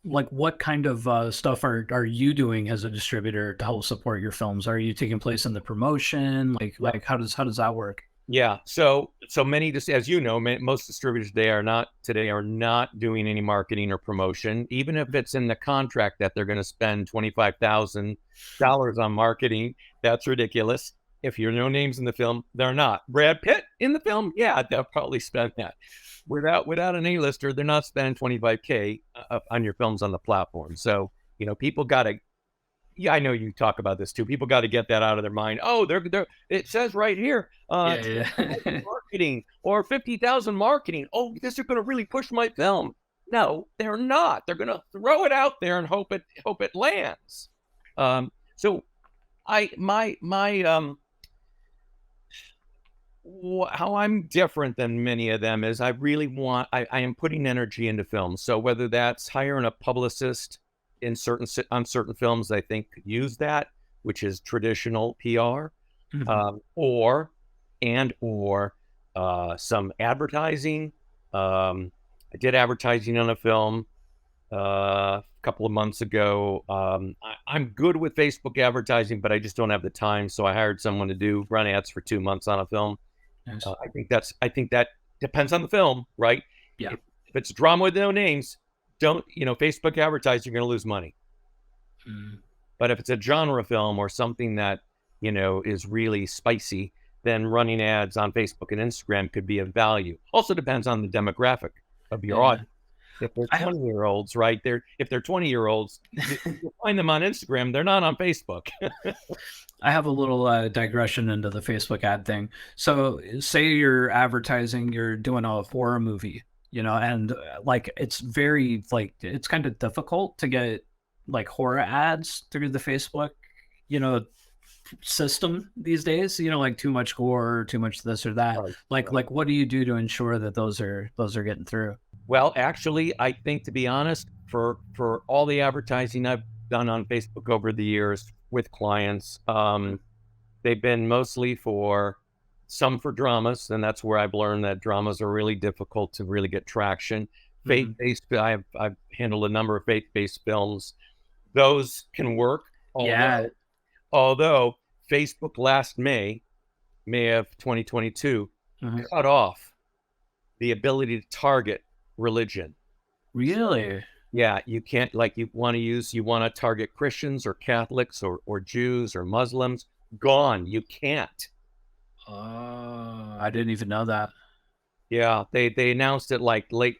like what kind of stuff are you doing as a distributor to help support your films? Are you taking place in the promotion? Like how does that work? Yeah. So many, just as you know, most distributors today are not doing any marketing or promotion, even if it's in the contract that they're going to spend $25,000 on marketing. That's ridiculous. If you're no names in the film, they're not. Brad Pitt in the film, yeah, they'll probably spend that. Without an A-lister, they're not spending 25K on your films on the platform. So people got to, yeah, I know you talk about this too. People got to get that out of their mind. Oh, they're it says right here, Yeah, 20,000 yeah. marketing or 50,000 marketing. Oh, this is going to really push my film. No, they're not. They're going to throw it out there and hope it lands. So I my how I'm different than many of them is I am putting energy into films. So whether that's hiring a publicist on certain films, I think could use that, which is traditional PR, Mhm. or some advertising. I did advertising on a film a couple of months ago. I'm good with Facebook advertising, but I just don't have the time. So I hired someone to run ads for 2 months on a film. Nice. I think that depends on the film, right? Yeah. If it's a drama with no names, don't Facebook advertising, you're going to lose money. Mm. But if it's a genre film or something that is really spicy, then running ads on Facebook and Instagram could be of value. Also depends on the demographic of your Yeah. audience. If they're I have 20-year-olds, right? If they're 20-year-olds, you find them on Instagram. They're not on Facebook. I have a little digression into the Facebook ad thing. So, say you're advertising, you're doing a horror movie, and like it's very like it's kind of difficult to get like horror ads through the Facebook, you know, system these days. Like too much gore, too much this or that. Right. Right. Like what do you do to ensure that those are getting through? Well, actually, I think, to be honest, for all the advertising I've done on Facebook over the years with clients, they've been mostly for some for dramas, and that's where I've learned that dramas are really difficult to really get traction. Hmm. Faith-based, I've handled a number of faith-based films. Those can work, Yeah. although Facebook last May of 2022, Mhm. cut off the ability to target religion. Really? Yeah, you can't, like, you want to target Christians or Catholics or Jews or Muslims. Gone. You can't. Oh, I didn't even know that. Yeah, they announced it like late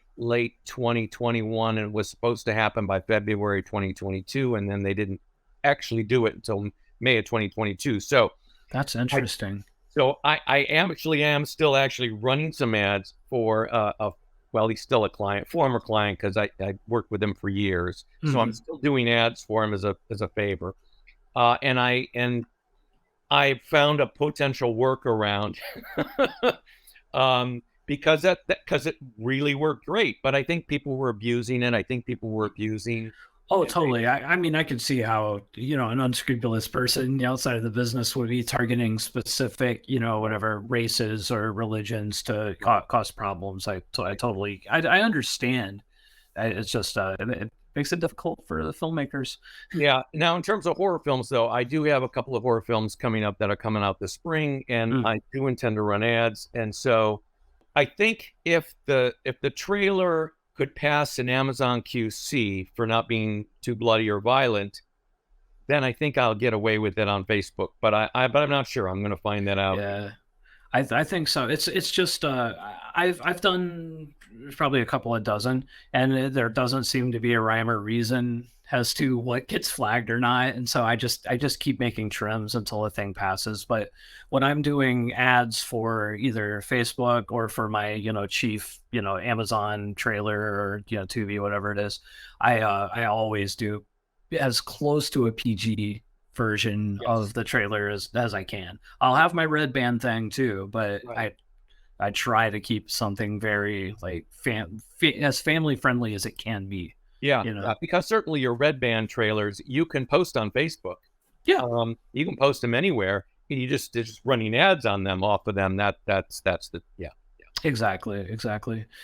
2021 and it was supposed to happen by February 2022, and then they didn't actually do it until May of 2022. That's I interesting. I am still actually running some ads for well, he's still a former client, because I worked with him for years. So I'm Mhm. still doing ads for him as a favor. And I found a potential workaround, because it really worked great. But I think people were abusing it. I think people were abusing. Oh, totally. I mean, I could see how, an unscrupulous person outside of the business would be targeting specific, whatever races or religions to cause problems. I totally, I understand. It's just, it makes it difficult for the filmmakers. Yeah. Now, in terms of horror films, though, I do have a couple of horror films coming up that are coming out this spring, and Mm. I do intend to run ads. And so I think if the trailer could pass an Amazon QC for not being too bloody or violent, then I think I'll get away with it on Facebook. But I'm not sure. I'm going to find that out. Yeah. I think so. It's just I've done probably a couple of dozen, and there doesn't seem to be a rhyme or reason as to what gets flagged or not. And so I just keep making trims until a thing passes. But when I'm doing ads for either Facebook or for my chief Amazon trailer or Tubi, whatever it is, I always do as close to a PG version Yes. of the trailer as I can. I'll have my red band thing too, but Right. I try to keep something very like as family friendly as it can be. Yeah. You know? Yeah. Because certainly your red band trailers you can post on Facebook. Yeah, You can post them anywhere. And just running ads on them off of them. That's the, yeah. exactly, exactly.